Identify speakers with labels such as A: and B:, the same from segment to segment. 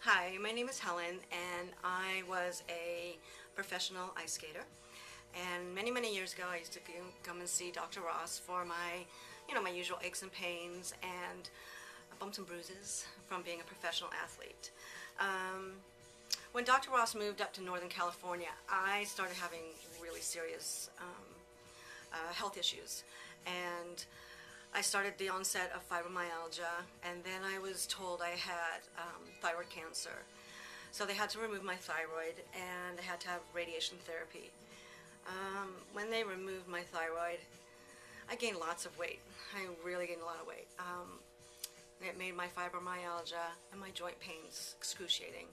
A: Hi, my name is Helen, and I was a professional ice skater. And many years ago, I used to come and see Dr. Ross for my usual aches and pains and bumps and bruises from being a professional athlete. When Dr. Ross moved up to Northern California, I started having really serious health issues, and I started the onset of fibromyalgia, and then I was told I had thyroid cancer. So they had to remove my thyroid, and I had to have radiation therapy. When they removed my thyroid, I gained lots of weight. I really gained a lot of weight. It made my fibromyalgia and my joint pains excruciating.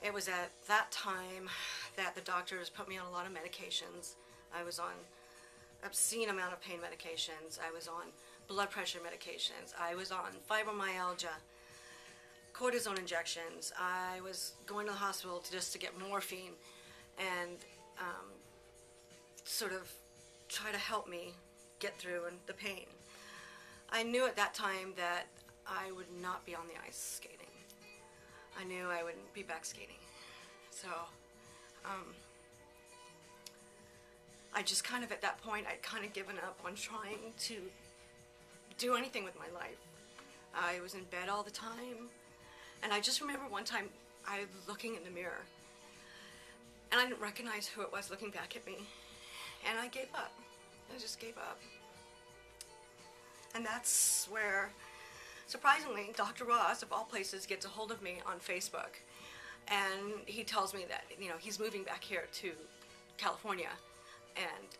A: It was at that time that the doctors put me on a lot of medications. I was on obscene amount of pain medications. I was on blood pressure medications. I was on fibromyalgia, cortisone injections. I was going to the hospital just to get morphine and sort of try to help me get through the pain. I knew at that time that I would not be on the ice skating. I knew I wouldn't be back skating. So I just kind of, at that point, I'd kind of given up on trying to do anything with my life. I was in bed all the time, and I just remember one time I was looking in the mirror, and I didn't recognize who it was looking back at me, and I gave up. I just gave up. And that's where, surprisingly, Dr. Ross, of all places, gets a hold of me on Facebook, and he tells me that, he's moving back here to California, and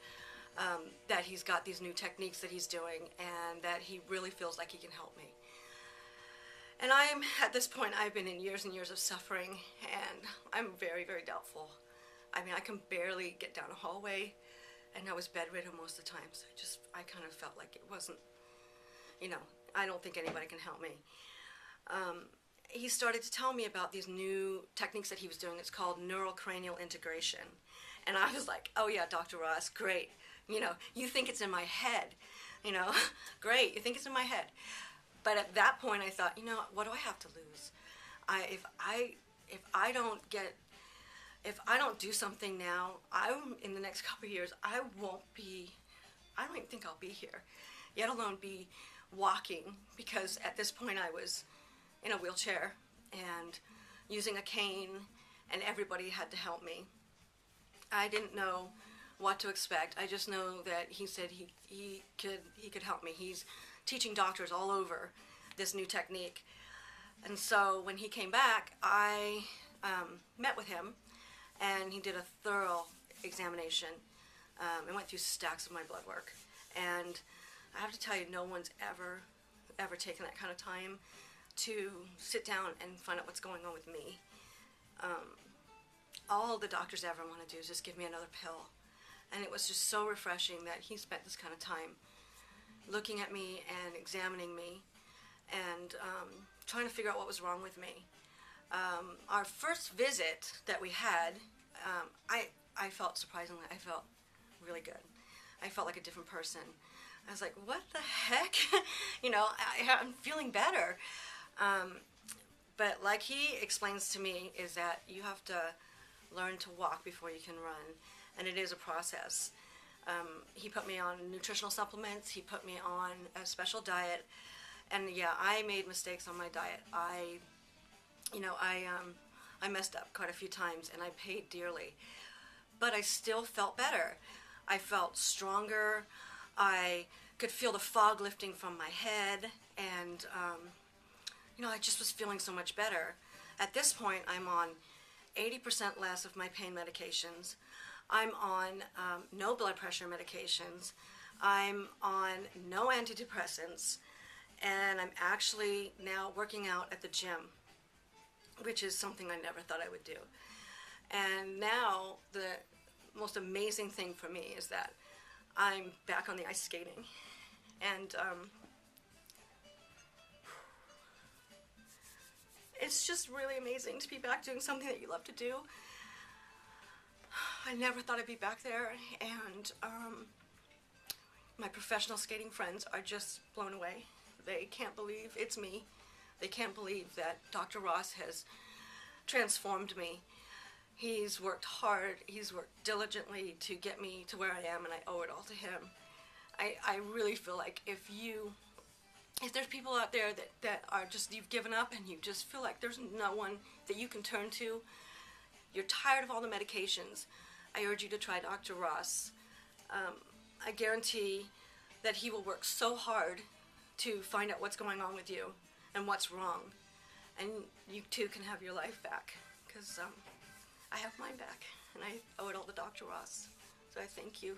A: that he's got these new techniques that he's doing, and that he really feels like he can help me. And at this point, I've been in years and years of suffering, and I'm very doubtful. I mean, I can barely get down a hallway, and I was bedridden most of the time, so I kind of felt like it wasn't, I don't think anybody can help me. He started to tell me about these new techniques that he was doing. It's called Neuro Cranial Integration. And I was like, oh yeah, Dr. Ross, great. You think it's in my head. Great, you think it's in my head. But at that point I thought, what do I have to lose? If I don't do something now, in the next couple of years, I don't even think I'll be here, let alone be walking, because at this point I was in a wheelchair and using a cane, and everybody had to help me. I didn't know what to expect. I just know that he said he could help me. He's teaching doctors all over this new technique. And so when he came back, I met with him, and he did a thorough examination and went through stacks of my blood work. And I have to tell you, no one's ever taken that kind of time to sit down and find out what's going on with me. All the doctors ever want to do is just give me another pill. And it was just so refreshing that he spent this kind of time looking at me and examining me and trying to figure out what was wrong with me. Our first visit that we had, I felt, surprisingly, I felt really good. I felt like a different person. I was like, what the heck? I'm feeling better. But like he explains to me, is that you have to learn to walk before you can run, and it is a process. He put me on nutritional supplements. He put me on a special diet, and yeah, I made mistakes on my diet. I messed up quite a few times, and I paid dearly, but I still felt better. I felt stronger. I could feel the fog lifting from my head, and I just was feeling so much better. At this point, I'm on 80% less of my pain medications. I'm on no blood pressure medications. I'm on no antidepressants, and I'm actually now working out at the gym, which is something I never thought I would do. And now the most amazing thing for me is that I'm back on the ice skating, and it's just really amazing to be back doing something that you love to do. I never thought I'd be back there, and my professional skating friends are just blown away. They can't believe it's me They can't believe that Dr. Ross has transformed me. He's worked hard, he's worked diligently to get me to where I am, and I owe it all to him. I really feel like if there's people out there that are just, you've given up and you just feel like there's no one that you can turn to, you're tired of all the medications, I urge you to try Dr. Ross. I guarantee that he will work so hard to find out what's going on with you and what's wrong. And you too can have your life back, because I have mine back, and I owe it all to Dr. Ross. So I thank you.